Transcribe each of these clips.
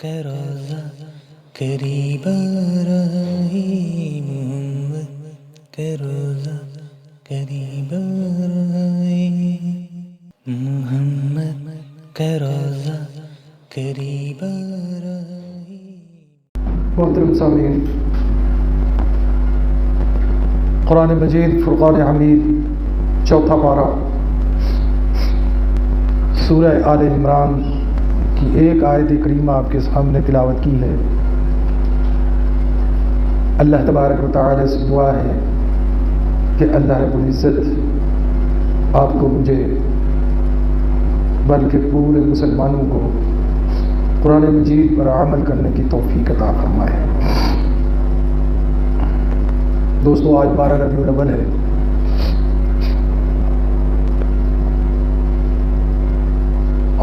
کا روزہ قریب آ رہا ہے، محمد کا روزہ قریب آ رہا ہے، محمد کا روزہ قریب آ رہا ہے۔ محترم سامعین، قرآن مجید فرقان حمید چوتھا پارہ سورہ آل عمران کی ایک آیت کریمہ آپ کے سامنے تلاوت کی ہے۔ اللہ تبارک و تعالی سے دعا ہے کہ اللہ رب العزت آپ کو، مجھے، بلکہ پورے مسلمانوں کو قرآن مجید پر عمل کرنے کی توفیق عطا فرمائے۔ دوستو، آج 12 ربیع الاول ہے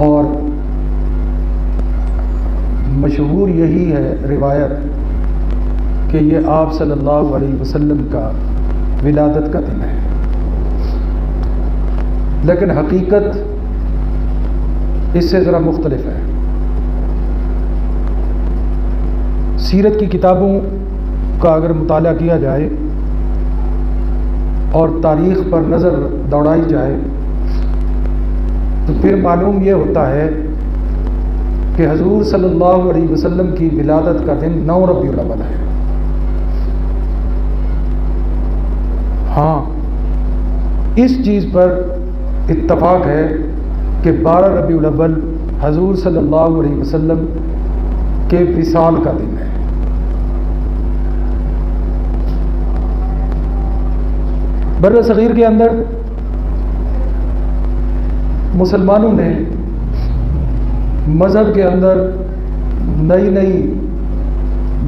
اور مشہور یہی ہے روایت کہ یہ آپ صلی اللہ علیہ وسلم کا ولادت کا دن ہے، لیکن حقیقت اس سے ذرا مختلف ہے۔ سیرت کی کتابوں کا اگر مطالعہ کیا جائے اور تاریخ پر نظر دوڑائی جائے تو پھر معلوم یہ ہوتا ہے کہ حضور صلی اللہ علیہ وسلم کی ولادت کا دن 9 ربیع الاول ہے۔ ہاں، اس چیز پر اتفاق ہے کہ 12 ربیع الاول حضور صلی اللہ علیہ وسلم کے وصال کا دن ہے۔ بر صغیر کے اندر مسلمانوں نے مذہب کے اندر نئی نئی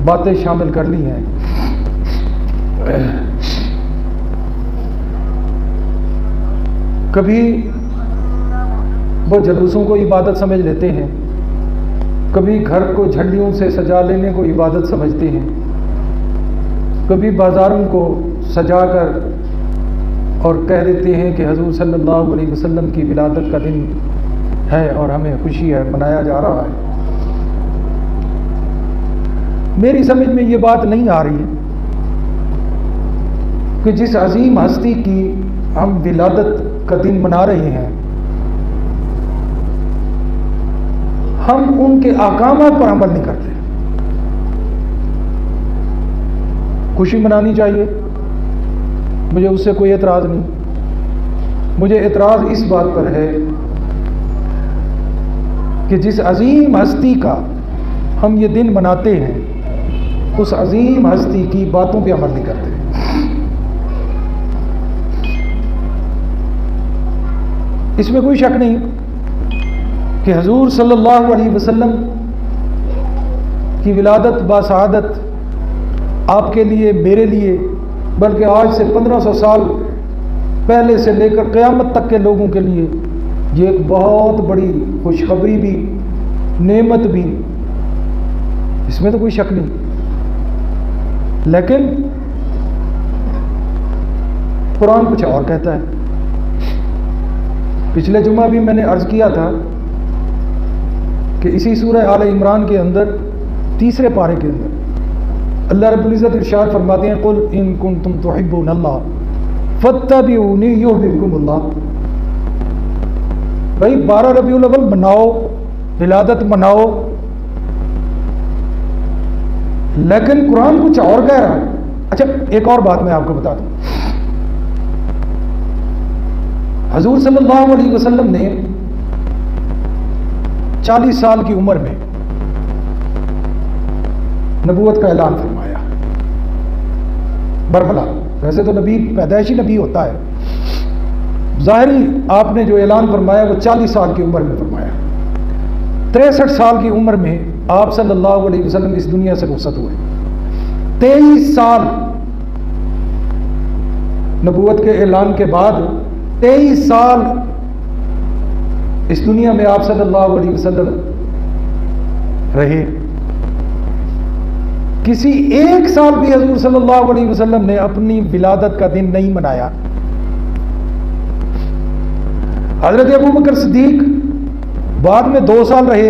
باتیں شامل کر لی ہیں۔ کبھی وہ جلوسوں کو عبادت سمجھ لیتے ہیں، کبھی گھر کو جھنڈیوں سے سجا لینے کو عبادت سمجھتے ہیں، کبھی بازاروں کو سجا کر اور کہہ دیتے ہیں کہ حضور صلی اللہ علیہ وسلم کی ولادت کا دن ہے اور ہمیں خوشی ہے، منایا جا رہا ہے۔ میری سمجھ میں یہ بات نہیں آ رہی ہے کہ جس عظیم ہستی کی ہم ولادت کا دن منا رہے ہیں، ہم ان کے احکامات پر عمل نہیں کرتے۔ خوشی منانی چاہیے، مجھے اس سے کوئی اعتراض نہیں۔ مجھے اعتراض اس بات پر ہے کہ جس عظیم ہستی کا ہم یہ دن مناتے ہیں، اس عظیم ہستی کی باتوں پہ عمل نہیں کرتے۔ اس میں کوئی شک نہیں کہ حضور صلی اللہ علیہ وسلم کی ولادت باسعادت آپ کے لیے، میرے لیے، بلکہ آج سے 1500 سال پہلے سے لے کر قیامت تک کے لوگوں کے لیے یہ ایک بہت بڑی خوشخبری بھی، نعمت بھی، اس میں تو کوئی شک نہیں۔ لیکن قرآن کچھ اور کہتا ہے۔ پچھلے جمعہ بھی میں نے عرض کیا تھا کہ اسی سورہ آل عمران کے اندر 3 پارے کے اندر اللہ رب العزت ارشاد فرماتے ہیں، قل ان کنتم تحبون اللہ فاتبعونی یحببکم اللہ۔ بھائی 12 ربیع الاول مناؤ، ولادت مناؤ، لیکن قرآن کچھ اور کہہ رہا ہے۔ اچھا، ایک اور بات میں آپ کو بتا دوں، حضور صلی اللہ علیہ وسلم نے 40 سال کی عمر میں نبوت کا اعلان فرمایا۔ برملا، ویسے تو نبی پیدائشی نبی ہوتا ہے، ظاہری آپ نے جو اعلان فرمایا وہ 40 سال کی عمر میں فرمایا۔ 63 سال کی عمر میں آپ صلی اللہ علیہ وسلم اس دنیا سے رخصت ہوئے۔ 23 سال نبوت کے اعلان کے بعد 23 سال اس دنیا میں آپ صلی اللہ علیہ وسلم رہے۔ کسی ایک سال بھی حضور صلی اللہ علیہ وسلم نے اپنی ولادت کا دن نہیں منایا۔ حضرت ابو بکر صدیق بعد میں 2 سال رہے،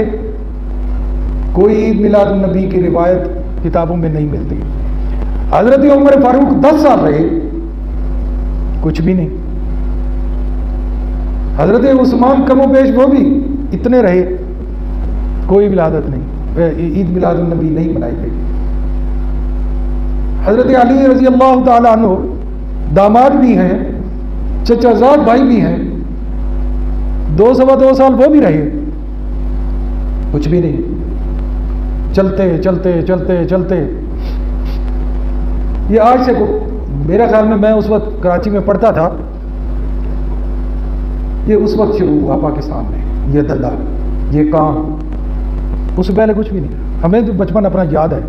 کوئی عید میلاد النبی کی روایت کتابوں میں نہیں ملتی. حضرت عمر فاروق 10 سال رہے, کچھ بھی نہیں. حضرت عثمان کم و بیش وہ بھی اتنے رہے, کوئی ولادت نہیں, عید میلاد النبی نہیں منائی گئی. حضرت علی رضی اللہ تعالیٰ عنہ داماد بھی ہیں, چچا زاد بھائی بھی ہیں, 2 سوا 2 سال وہ بھی رہے, کچھ بھی نہیں. چلتے چلتے چلتے چلتے یہ آج سے میرے خیال میں اس وقت کراچی میں پڑھتا تھا, یہ اس وقت شروع ہوا پاکستان میں یہ دھندا, یہ کام. اس سے پہلے کچھ بھی نہیں. ہمیں تو بچپن اپنا یاد ہے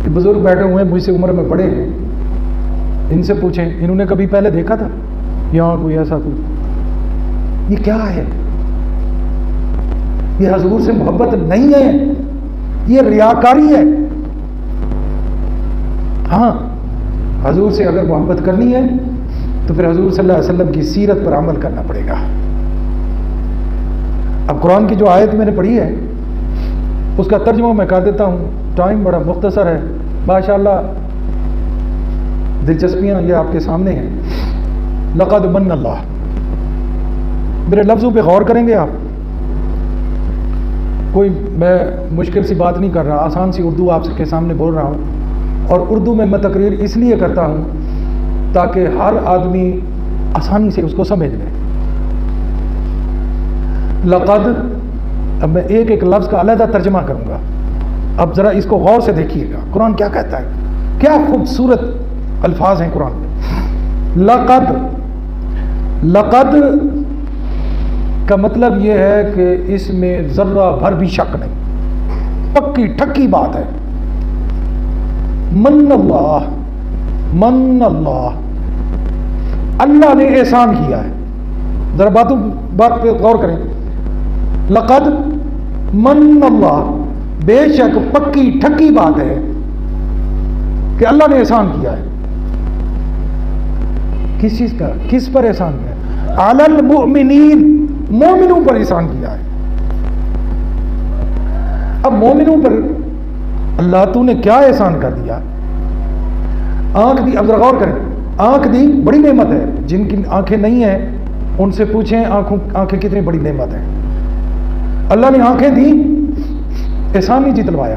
کہ بزرگ بیٹھے ہوئے ہیں, مجھ سے عمر میں بڑے ہیں, ان سے پوچھیں انہوں نے کبھی پہلے دیکھا تھا یہاں کوئی ایسا کوئی, یہ کیا ہے؟ یہ حضور سے محبت نہیں ہے, یہ ریاکاری ہے. ہاں, حضور سے اگر محبت کرنی ہے تو پھر حضور صلی اللہ علیہ وسلم کی سیرت پر عمل کرنا پڑے گا. اب قرآن کی جو آیت میں نے پڑھی ہے اس کا ترجمہ میں کر دیتا ہوں, ٹائم بڑا مختصر ہے ماشاءاللہ, دلچسپیاں یہ آپ کے سامنے ہیں. لقد من اللہ, میرے لفظوں پہ غور کریں گے آپ, کوئی میں مشکل سی بات نہیں کر رہا, آسان سی اردو آپ کے سامنے بول رہا ہوں. اور اردو میں تقریر اس لیے کرتا ہوں تاکہ ہر آدمی آسانی سے اس کو سمجھ لے. لقد, اب میں ایک ایک لفظ کا علیحدہ ترجمہ کروں گا, اب ذرا اس کو غور سے دیکھیے گا قرآن کیا کہتا ہے. کیا خوبصورت الفاظ ہیں قرآن میں. لقد, لقد کا مطلب یہ ہے کہ اس میں ذرہ بھر بھی شک نہیں, پکی ٹھکی بات ہے. من اللہ, من اللہ, اللہ نے احسان کیا ہے. ذرا بات پہ غور کریں. لقد من اللہ, بے شک پکی ٹھکی بات ہے کہ اللہ نے احسان کیا ہے. کس چیز کا, کس پر احسان کیا ہے؟ علی المؤمنین, مومنوں پر احسان کیا ہے. اب مومنوں پر اللہ تو نے کیا احسان کر دیا؟ آنکھ دی, اب ذرا غور کریں, آنکھ دی بڑی نعمت ہے. جن کی آنکھیں نہیں ہیں ان سے پوچھیں آنکھیں کتنی بڑی نعمت ہیں. اللہ نے آنکھیں دی, احسان نہیں جتلوایا.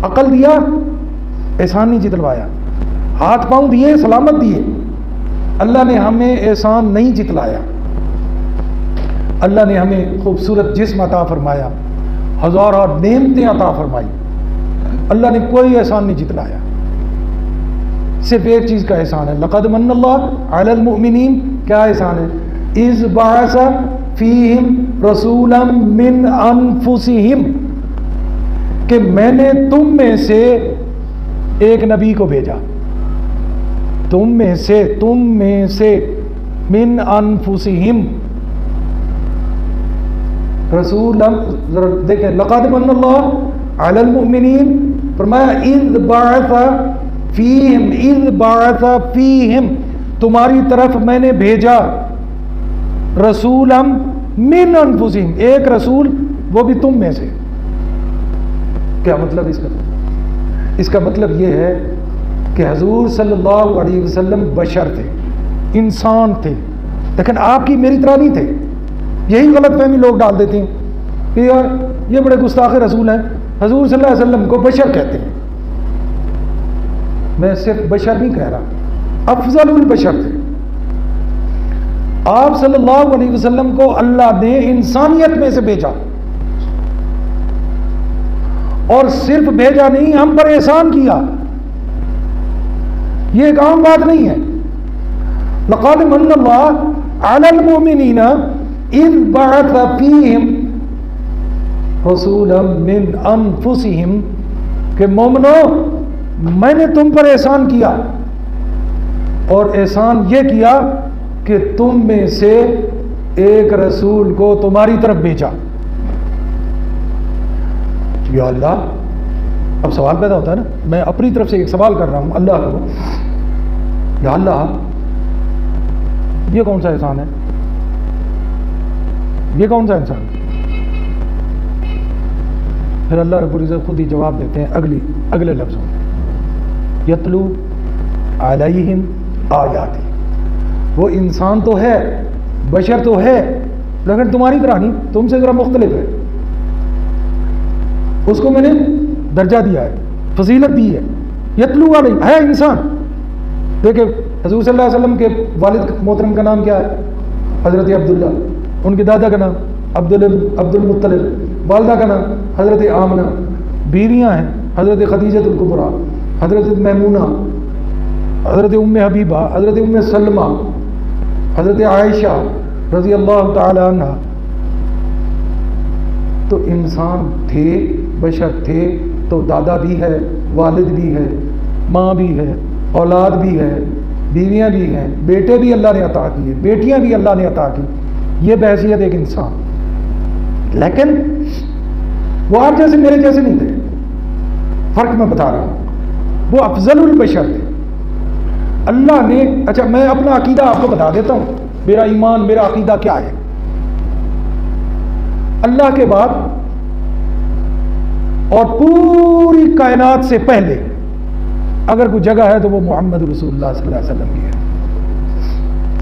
عقل دیا, احسان نہیں جتلوایا. ہاتھ پاؤں دیے, سلامت دیے, اللہ نے ہمیں احسان نہیں جتلایا. اللہ نے ہمیں خوبصورت جسم عطا فرمایا, ہزاروں نعمتیں عطا فرمائی. اللہ نے کوئی احسان نہیں جتلایا, صرف ایک چیز کا احسان ہے. لقد من اللہ علی المؤمنین, کیا احسان ہے؟ اذ بعث فیہم رسولا من انفسہم, کہ میں نے تم میں سے ایک نبی کو بھیجا. تم میں سے من انفسہم رسولا, ذرا دیکھیں, لقد من اللہ علی المؤمنین, فرمایا اذ بعث فیہم, اذ بعث فیہم, تمہاری طرف میں نے بھیجا, رسولا من انفسہم, ایک رسول وہ بھی تم میں سے. کیا مطلب اس کا؟ اس کا مطلب یہ ہے کہ حضور صلی اللہ علیہ وسلم بشر تھے, انسان تھے, لیکن آپ کی میری طرح نہیں تھے. یہی غلط فہمی لوگ ڈال دیتے ہیں کہ یار یہ بڑے گستاخ رسول ہیں, حضور صلی اللہ علیہ وسلم کو بشر کہتے ہیں. میں صرف بشر نہیں کہہ رہا, افضل البشر تھے. آپ صلی اللہ علیہ وسلم کو اللہ نے انسانیت میں سے بھیجا, اور صرف بھیجا نہیں, ہم پر احسان کیا. یہ ایک عام بات نہیں ہے. لقد من اللہ علی المؤمنین اذ بعث فیہم رسولا من انفسہم, کہ مومنو میں نے تم پر احسان کیا, اور احسان یہ کیا کہ تم میں سے ایک رسول کو تمہاری طرف بھیجا. یا اللہ, اب سوال پیدا ہوتا ہے نا, میں اپنی طرف سے ایک سوال کر رہا ہوں اللہ کو, یا اللہ یہ کون سا احسان ہے, یہ کون سا انسان, پھر اللہ رب العزت خود ہی جواب دیتے ہیں اگلے لفظوں میں، یتلو علیہم آیاتی، وہ انسان تو ہے، بشر تو ہے، لیکن تمہاری طرح نہیں، تم سے ذرا مختلف ہے، اس کو میں نے درجہ دیا ہے، فضیلت دی ہے، یتلو علیہم ہے انسان۔ دیکھیں حضور صلی اللہ علیہ وسلم کے والد محترم کا نام کیا ہے؟ حضرت عبداللہ، ان کے دادا کا نام عبد المطلب، والدہ کا نام حضرت آمنہ، بیویاں ہیں حضرت خدیجۃ الکبریٰ، حضرت میمونہ، حضرت ام حبیبہ، حضرت ام سلمہ، حضرت عائشہ رضی اللہ تعالی عنہ۔ تو انسان تھے، بشر تھے، تو دادا بھی ہے، والد بھی ہے، ماں بھی ہے، اولاد بھی ہے، بیویاں بھی ہیں، بیٹے بھی اللہ نے عطا کیے، بیٹیاں بھی اللہ نے عطا کی، یہ بحیثیت ایک انسان۔ لیکن وہ آپ جیسے میرے جیسے نہیں تھے، فرق میں بتا رہا ہوں، وہ افضل البشر تھے۔ اللہ نے، اچھا میں اپنا عقیدہ آپ کو بتا دیتا ہوں، میرا ایمان، میرا عقیدہ کیا ہے۔ اللہ کے بعد اور پوری کائنات سے پہلے اگر کوئی جگہ ہے تو وہ محمد رسول اللہ صلی اللہ علیہ وسلم کی ہے۔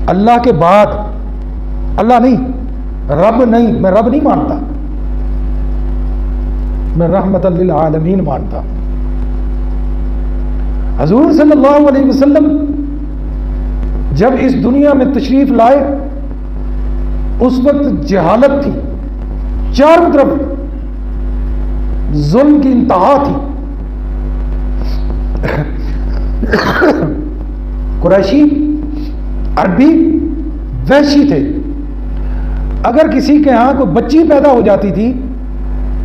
اللہ کے بعد، اللہ نہیں، رب نہیں، میں رب نہیں مانتا، میں رحمت للعالمین مانتا۔ حضور صلی اللہ علیہ وسلم جب اس دنیا میں تشریف لائے، اس وقت جہالت تھی، چاروں طرف ظلم کی انتہا تھی۔ قریشی، عربی، وحشی تھے۔ اگر کسی کے ہاں کوئی بچی پیدا ہو جاتی تھی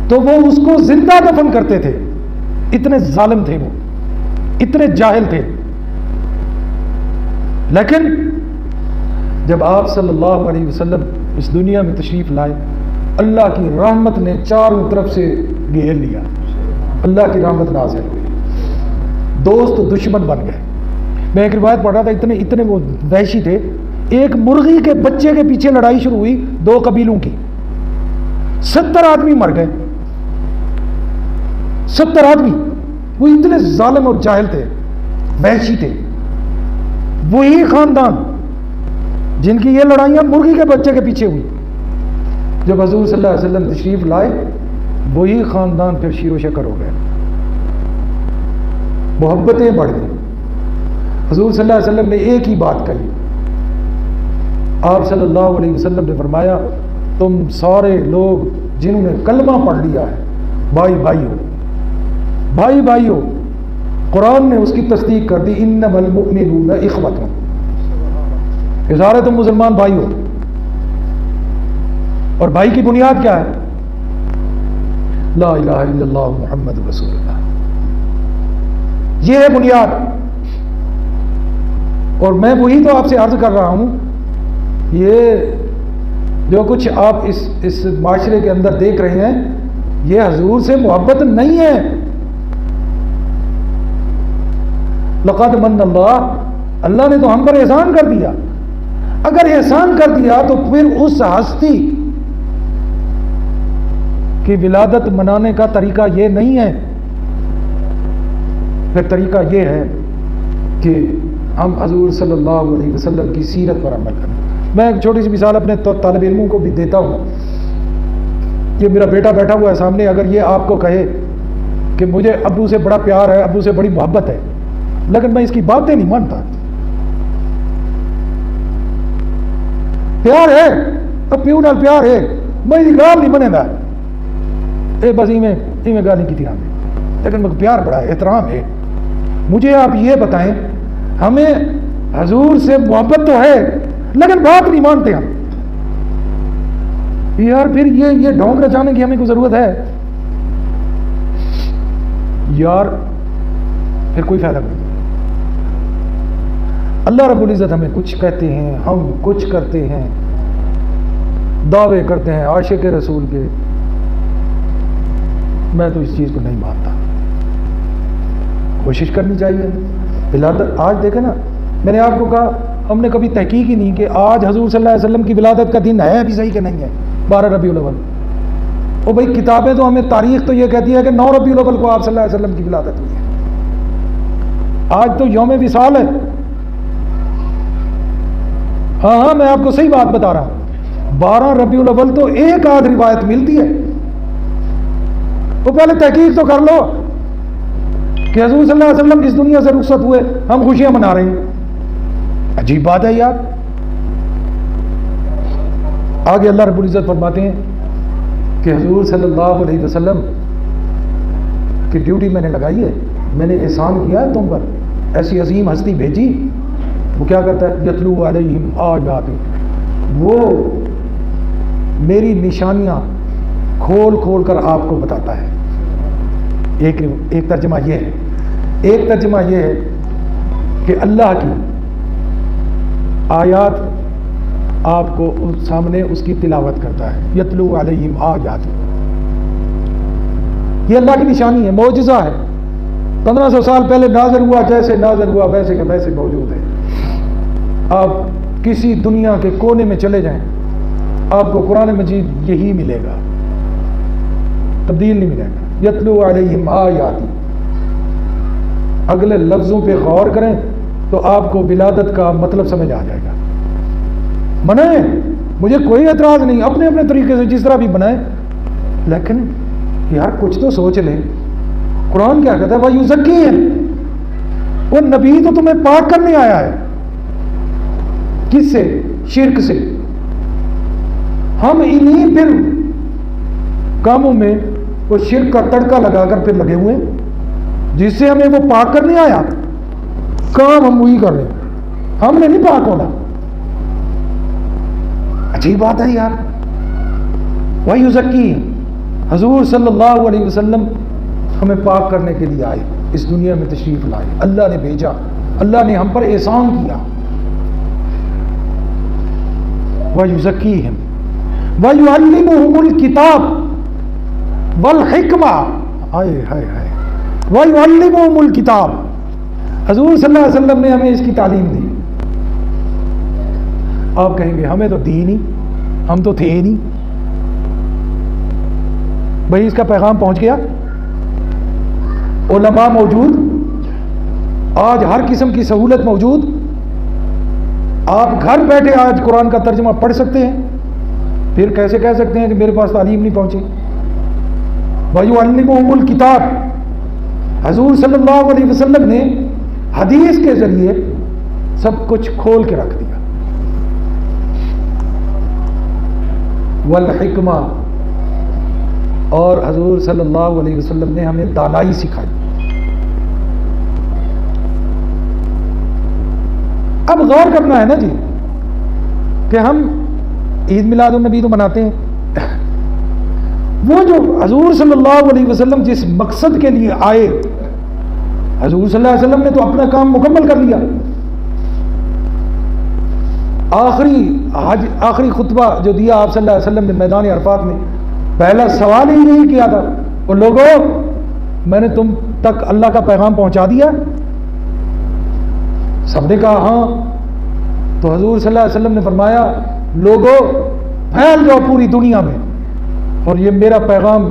تو وہ اس کو زندہ دفن کرتے تھے، اتنے ظالم تھے وہ، اتنے جاہل تھے۔ لیکن جب آپ صلی اللہ علیہ وسلم اس دنیا میں تشریف لائے، اللہ کی رحمت نے چاروں طرف سے گھیر لیا، اللہ کی رحمت نازل ہوئی، دوست دشمن بن گئے۔ میں ایک روایت پڑھ رہا تھا، اتنے وہ وحشی تھے، ایک مرغی کے بچے کے پیچھے لڑائی شروع ہوئی، 2 قبیلوں کی، 70 آدمی مر گئے، 70 آدمی۔ وہ اتنے ظالم اور جاہل تھے، وحشی تھے۔ وہی خاندان جن کی یہ لڑائیاں مرغی کے بچے کے پیچھے ہوئی، جب حضور صلی اللہ علیہ وسلم تشریف لائے، وہی خاندان پھر شیر و شکر ہو گئے، محبتیں بڑھ گئی۔ حضور صلی اللہ علیہ وسلم نے ایک ہی بات کہی، آپ صلی اللہ علیہ وسلم نے فرمایا، تم سارے لوگ جنہوں نے کلمہ پڑھ لیا ہے، بھائی بھائی ہو، بھائی بھائی ہو۔ قرآن نے اس کی تصدیق کر دی، انما المؤمنون اخوۃ، کہ سارے تم مسلمان بھائی ہو۔ اور بھائی کی بنیاد کیا ہے؟ لا الہ الا اللہ محمد رسول اللہ، یہ ہے بنیاد۔ اور میں وہی تو آپ سے عرض کر رہا ہوں، یہ جو کچھ آپ اس معاشرے کے اندر دیکھ رہے ہیں، یہ حضور سے محبت نہیں ہے۔ لقد من اللہ نے تو ہم پر احسان کر دیا۔ اگر احسان کر دیا تو پھر اس ہستی کی ولادت منانے کا طریقہ یہ نہیں ہے، پھر طریقہ یہ ہے کہ ہم حضور صلی اللہ علیہ وسلم کی سیرت پر عمل کریں۔ میں ایک چھوٹی سی مثال اپنے طالب علموں کو بھی دیتا ہوں۔ یہ میرا بیٹا بیٹھا ہوا ہے سامنے، اگر یہ آپ کو کہے کہ مجھے ابو سے بڑا پیار ہے، ابو سے بڑی محبت ہے، لیکن میں اس کی باتیں نہیں مانتا، پیار ہے اب پیو نال پیار ہے، میں گال نہیں بنے گا، بس میں گال نہیں کی تھی، لیکن مجھے پیار بڑا ہے، احترام ہے۔ مجھے آپ یہ بتائیں، ہمیں حضور سے محبت تو ہے لیکن بات نہیں مانتے ہم، یار پھر یہ ڈھونگ رچانے کی ہمیں کوئی ضرورت ہے یار؟ پھر کوئی فائدہ نہیں۔ اللہ رب العزت ہمیں کچھ کہتے ہیں، ہم کچھ کرتے ہیں، دعوے کرتے ہیں عاشق رسول کے۔ میں تو اس چیز کو نہیں مانتا۔ کوشش کرنی چاہیے ولادت۔ آج دیکھیں نا، میں نے آپ کو کہا ہم نے کبھی تحقیق ہی نہیں کہ آج حضور صلی اللہ علیہ وسلم کی ولادت کا دن ہے بھی صحیح کہ نہیں ہے، 12 ربیع الاول۔ او بھائی کتابیں تو ہمیں تاریخ تو یہ کہتی ہے کہ 9 ربیع الاول کو آپ صلی اللہ علیہ وسلم کی ولادت ہوئی ہے، آج تو یوم وصال ہے۔ ہاں میں آپ کو صحیح بات بتا رہا ہوں، 12 ربیع الاول تو ایک آدھ روایت ملتی ہے، تو پہلے تحقیق تو کر لو کہ حضور صلی اللہ علیہ وسلم اس دنیا سے رخصت ہوئے، ہم خوشیاں منا رہے ہیں، عجیب بات ہے یار۔ آگے اللہ رب العزت فرماتے ہیں کہ حضور صلی اللہ علیہ وسلم کی ڈیوٹی میں نے لگائی ہے، میں نے احسان کیا ہے تم پر، ایسی عظیم ہستی بھیجی، وہ کیا کرتا ہے؟ یتلو علیہم آیاتی، وہ میری نشانیاں کھول کھول کر آپ کو بتاتا ہے۔ ایک ترجمہ یہ ہے، ایک ترجمہ یہ ہے کہ اللہ کی آیات آپ کو سامنے اس کی تلاوت کرتا ہے، یتلو علیہم آیاتی، یہ اللہ کی نشانی ہے، معجزہ ہے، 1500 سال پہلے نازل ہوا، جیسے نازل ہوا ویسے کے ویسے موجود ہے۔ آپ کسی دنیا کے کونے میں چلے جائیں، آپ کو قرآن مجید یہی ملے گا، تبدیل نہیں ملے گا، یتلو علیہم آیاتی۔ اگلے لفظوں پہ غور کریں تو آپ کو ولادت کا مطلب سمجھ آ جائے گا۔ بنائیں، مجھے کوئی اعتراض نہیں، اپنے اپنے طریقے سے جس طرح بھی بنائیں، لیکن یار کچھ تو سوچ لیں۔ قرآن کیا کہتا ہے؟ وَيُزَكِّيهِمْ، وہ نبی تو تمہیں پاک کرنے آیا ہے، کس سے؟ شرک سے۔ ہم انہی پھر کاموں میں وہ شرک کا تڑکا لگا کر پھر لگے ہوئے ہیں، جس سے ہمیں وہ پاک کرنے آیا، کام ہم وہی کر رہے ہیں، ہم نے نہیں پاک ہونا۔ عجیب بات ہے یار۔ وَيُزَكِّيهِمْ، حضور صلی اللہ علیہ وسلم ہمیں پاک کرنے کے لیے آئے، اس دنیا میں تشریف لائے، اللہ نے بھیجا، اللہ نے ہم پر احسان کیا۔ وَيُزَكِّيهِمْ وَيُعَلِّمُهُمُ الْكِتَابَ وَالْحِكْمَةَ، ہائے ہائے ہائے، وَيُعَلِّمُهُمُ الْكِتَابَ، حضور صلی اللہ علیہ وسلم نے ہمیں اس کی تعلیم دی۔ آپ کہیں گے ہمیں تو دی نہیں، ہم تو تھے ہی نہیں، بھائی اس کا پیغام پہنچ گیا، علماء موجود، آج ہر قسم کی سہولت موجود، آپ گھر بیٹھے آج قرآن کا ترجمہ پڑھ سکتے ہیں، پھر کیسے کہہ سکتے ہیں کہ میرے پاس تعلیم نہیں پہنچی؟ وَيُعَلِّمُهُمُ الْكِتَابَ، حضور صلی اللہ علیہ وسلم نے حدیث کے ذریعے سب کچھ کھول کے رکھ دیا۔ والحکمہ، اور حضور صلی اللہ علیہ وسلم نے ہمیں دانائی سکھائی۔ اب غور کرنا ہے نا جی کہ ہم عید میلاد النبی تو مناتے ہیں، وہ جو حضور صلی اللہ علیہ وسلم جس مقصد کے لیے آئے، حضور صلی اللہ علیہ وسلم نے تو اپنا کام مکمل کر لیا۔ آخری خطبہ جو دیا آپ صلی اللہ علیہ وسلم نے میدان عرفات میں، پہلا سوال ہی یہی کیا تھا، اور لوگوں میں نے تم تک اللہ کا پیغام پہنچا دیا؟ سب نے کہا ہاں۔ تو حضور صلی اللہ علیہ وسلم نے فرمایا لوگوں پھیل جاؤ پوری دنیا میں اور یہ میرا پیغام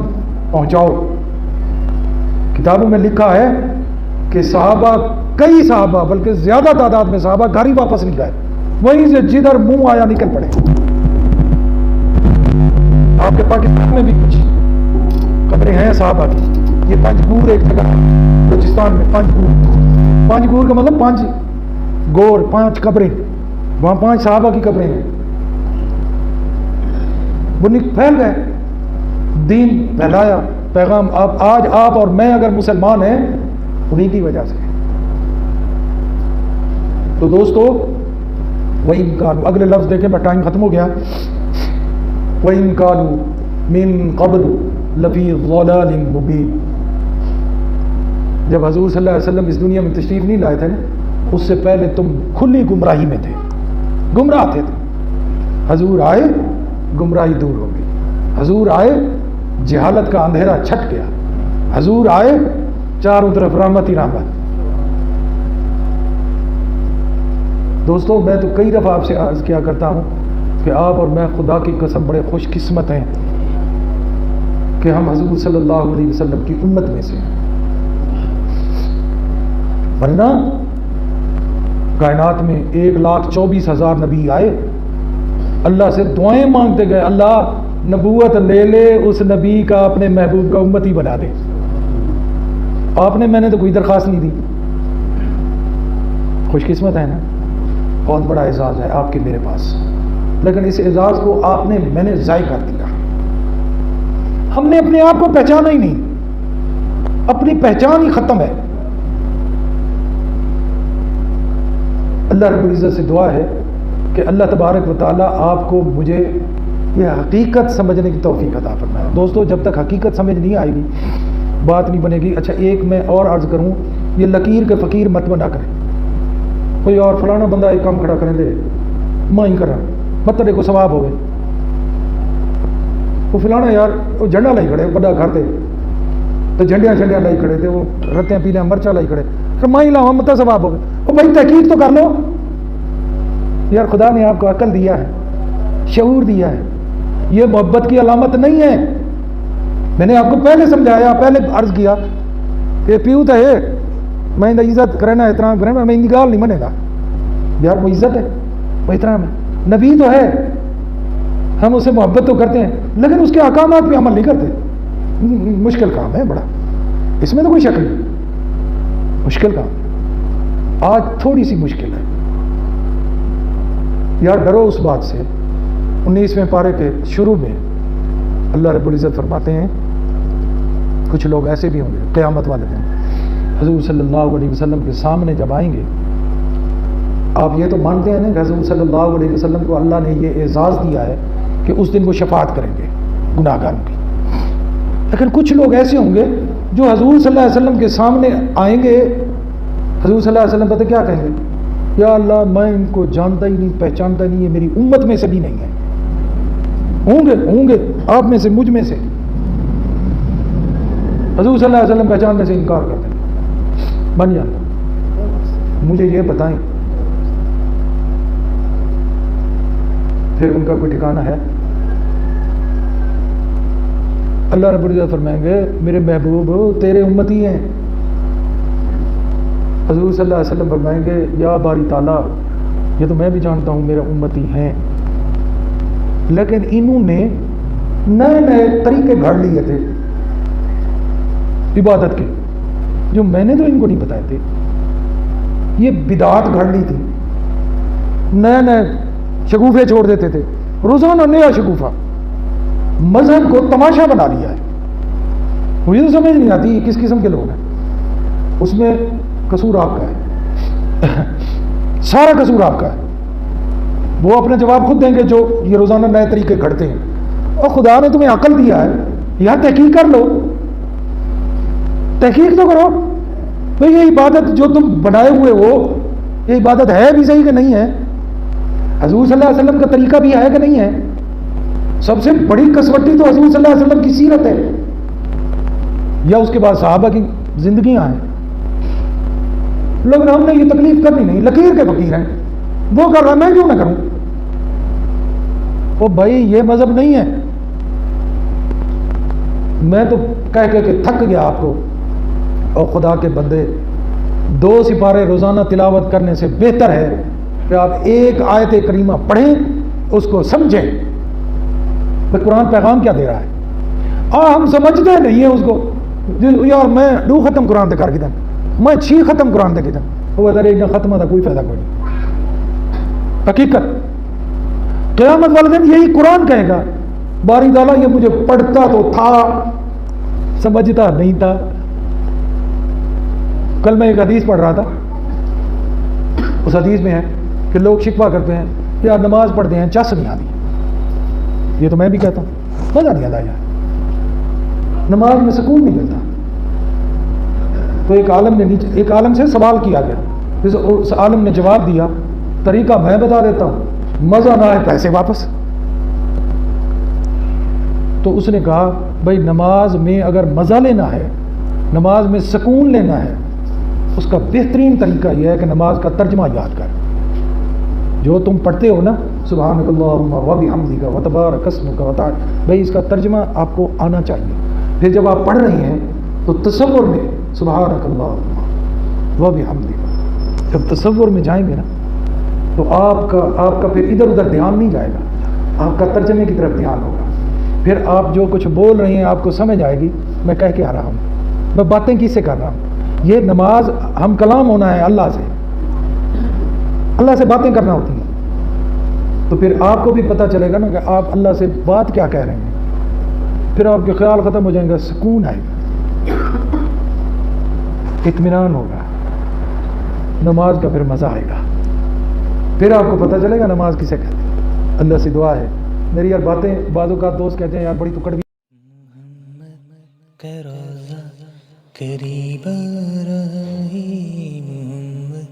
پہنچاؤ۔ کتابوں میں لکھا ہے کہ صحابہ، کئی صحابہ بلکہ زیادہ تعداد میں صحابہ گھر ہی واپس نہیں گئے، وہیں سے جدھر منہ آیا نکل پڑے۔ آپ کے پاکستان میں بھی کچھ قبریں ہیں صحابہ کی، یہ پنجگور ایک جگہ بلوچستان میں، پنجگور کا مطلب 5 گور، 5 قبریں، وہاں 5 صحابہ کی قبریں ہیں۔ وہ پھیل گئے، دین پھیلایا، پیغام آج آپ اور میں اگر مسلمان ہیں انہیں کی وجہ سے۔ تو دوستو وَإِن كَانُوا، اگلے لفظ دیکھیں، بٹ ٹائم ختم ہو گیا، وَإِن كَانُوا مِن قَبْلُ لَفِي ضَلَالٍ مُبِينٍ، جب حضور صلی اللہ علیہ وسلم اس دنیا میں تشریف نہیں لائے تھے نا، اس سے پہلے تم کھلی گمراہی میں تھے، گمراہ تھے۔ حضور آئے، گمراہی دور ہو گئی، حضور آئے، جہالت کا اندھیرا چھٹ گیا، حضور آئے، چاروں طرف رحمت ہی رحمت۔ دوستو میں تو کئی دفعہ آپ سے عرض کیا کرتا ہوں کہ آپ اور میں خدا کی قسم بڑے خوش قسمت ہیں کہ ہم حضور صلی اللہ علیہ وسلم کی امت میں سے ہیں، ورنہ کائنات میں 1,24,000 نبی آئے، اللہ سے دعائیں مانگتے گئے، اللہ نبوت لے لے، اس نبی کا اپنے محبوب کا امتی بنا دے۔ آپ نے، میں نے تو کوئی درخواست نہیں دی۔ خوش قسمت ہے نا، بہت بڑا اعزاز ہے آپ کے میرے پاس، لیکن اس اعزاز کو آپ نے، میں نے ضائع کر دیا۔ ہم نے اپنے آپ کو پہچانا ہی نہیں، اپنی پہچان ہی ختم ہے۔ اللہ رب العزت سے دعا ہے کہ اللہ تبارک و تعالیٰ آپ کو، مجھے یہ حقیقت سمجھنے کی توفیق عطا فرمائے۔ دوستو، جب تک حقیقت سمجھ نہیں آئے گی بات نہیں بنے گی۔ اچھا، ایک میں اور عرض کروں، یہ لکیر کے فقیر مت بنا کریں، کوئی اور فلانا بندہ ایک کام کھڑا کریں دے ماں ہی کرا مت کو ثواب ہوئے، وہ فلانا یار وہ جھنڈا لائی کھڑے، بڑا گھر تھے تو جھنڈیاں لائی کھڑے تھے، وہ رتیں پیلے مرچا لائی کھڑے، پھر ماں ہی لاؤ مت ثواب ہوگا۔ وہ بھائی تحقیق تو کر لو یار، خدا نے آپ کو عقل دیا ہے، شعور دیا ہے، یہ محبت کی علامت نہیں ہے۔ میں نے آپ کو پہلے سمجھایا، پہلے عرض کیا کہ پیو تو ہے، میں عزت کرنا احترام کرنا، میں نگال نہیں منے گا یار، وہ عزت ہے، وہ احترام ہے، نبی تو ہے، ہم اسے محبت تو کرتے ہیں لیکن اس کے احکامات پہ عمل نہیں کرتے۔ مشکل کام ہے بڑا، اس میں تو کوئی شک نہیں، مشکل کام، آج تھوڑی سی مشکل ہے یار۔ ڈرو اس بات سے۔ 19ویں پارے کے شروع میں اللہ رب العزت فرماتے ہیں کچھ لوگ ایسے بھی ہوں گے قیامت والے دن حضور صلی اللہ علیہ وسلم کے سامنے جب آئیں گے۔ آپ یہ تو مانتے ہیں نا کہ حضور صلی اللہ علیہ وسلم کو اللہ نے یہ اعزاز دیا ہے کہ اس دن وہ شفاعت کریں گے گناہ گاروں کی، لیکن کچھ لوگ ایسے ہوں گے جو حضور صلی اللہ علیہ وسلم کے سامنے آئیں گے، حضور صلی اللہ علیہ وسلم پتہ کیا کہیں گے؟ یا اللہ میں ان کو جانتا ہی نہیں، پہچانتا نہیں، یہ میری امت میں سے بھی نہیں ہے۔ ہوں گے آپ میں سے، مجھ میں سے، حضور صلی اللہ علیہ وسلم پہچاننے سے انکار کرتے ہیں، بن جاتا۔ مجھے یہ بتائیں پھر ان کا کوئی ٹھکانہ ہے؟ اللہ رب العزت فرمائیں گے میرے محبوب تیرے امتی ہیں۔ حضور صلی اللہ علیہ وسلم فرمائیں گے یا باری تعالیٰ یہ تو میں بھی جانتا ہوں میرے امتی ہیں، لیکن انہوں نے نئے طریقے گھڑ لیے تھے عبادت کے، جو میں نے تو ان کو نہیں بتائے تھے۔ یہ بدعات گھڑ لی تھی، نئے شگوفے چھوڑ دیتے تھے، روزانہ نیا شگوفہ، مذہب کو تماشا بنا لیا ہے۔ مجھے تو سمجھ نہیں آتی کس قسم کے لوگ ہیں، اس میں قصور آپ کا ہے، سارا قصور آپ کا ہے۔ وہ اپنے جواب خود دیں گے جو یہ روزانہ نئے طریقے گھڑتے ہیں۔ اور خدا نے تمہیں عقل دیا ہے، یہاں تحقیق کر لو، تحقیق تو کرو بھئی یہ عبادت جو تم بنائے ہوئے ہو، یہ عبادت ہے بھی صحیح کہ نہیں ہے؟ حضور صلی اللہ علیہ وسلم کا طریقہ بھی ہے کہ نہیں ہے؟ سب سے بڑی کسوٹی تو حضور صلی اللہ علیہ وسلم کی سیرت ہے، یا اس کے بعد صحابہ کی زندگیاں ہیں۔ لیکن ہم نے یہ تکلیف کرنی نہیں، لکیر کے فقیر ہیں، وہ کر رہا میں کیوں نہ کروں؟ وہ بھائی یہ مذہب نہیں ہے۔ میں تو کہہ کہ تھک گیا آپ کو۔ اور خدا کے بندے، 2 سپارے روزانہ تلاوت کرنے سے بہتر ہے کہ آپ ایک آیت کریمہ پڑھیں، اس کو سمجھیں کہ قرآن پیغام کیا دے رہا ہے۔ ہم سمجھتے نہیں ہیں اس کو، یار میں 2 ختم قرآن تے کر کے دیں، میں 6 ختم قرآن تے کے دیں، وہ ادھر ایک ختم تھا، کوئی فائدہ کوئی نہیں۔ حقیقت قیامت والے دن یہی قرآن کہے گا باری تعالیٰ یہ مجھے پڑھتا تو تھا، سمجھتا نہیں تھا۔ کل میں ایک حدیث پڑھ رہا تھا، اس حدیث میں ہے کہ لوگ شکوہ کرتے ہیں یار نماز پڑھتے ہیں چس نہیں آتی۔ یہ تو میں بھی کہتا ہوں، مزہ نہیں آتا یار، نماز میں سکون نہیں ملتا۔ تو ایک عالم سے سوال کیا گیا، اس عالم نے جواب دیا طریقہ میں بتا دیتا ہوں، مزہ نہ آئے پیسے واپس۔ تو اس نے کہا بھائی نماز میں اگر مزہ لینا ہے، نماز میں سکون لینا ہے، اس کا بہترین طریقہ یہ ہے کہ نماز کا ترجمہ یاد کر۔ جو تم پڑھتے ہو نا سبحانک اللہم و بحمدک و تبارک اسمک و تعالی، بھائی اس کا ترجمہ آپ کو آنا چاہیے۔ پھر جب آپ پڑھ رہی ہیں تو تصور میں سبحانک اللہم و بحمدک، جب تصور میں جائیں گے نا تو آپ کا پھر ادھر ادھر دھیان نہیں جائے گا، آپ کا ترجمے کی طرف دھیان ہوگا. پھر آپ جو کچھ بول رہی ہیں آپ کو سمجھ آئے گی میں کہہ کے آ رہا ہوں، میں باتیں کس سے کر رہا ہوں. یہ نماز ہم کلام ہونا ہے اللہ سے، اللہ سے باتیں کرنا ہوتی ہیں. تو پھر آپ کو بھی پتہ چلے گا نا کہ آپ اللہ سے بات کیا کہہ رہے ہیں. پھر آپ کے خیال ختم ہو جائیں گے، سکون آئے گا، اطمینان ہوگا، نماز کا پھر مزہ آئے گا. پھر آپ کو پتہ چلے گا نماز کسے کہتے ہیں. اللہ سے دعا ہے میری یار باتیں بعض اوقات دوست کہتے ہیں یار بڑی تو کڑوی. محمد کا روزہ قریب آ رہا ہے، محمد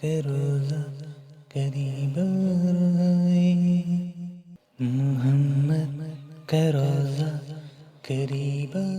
کا روزہ قریب آ رہا ہے، محمد کا روزہ قریب آ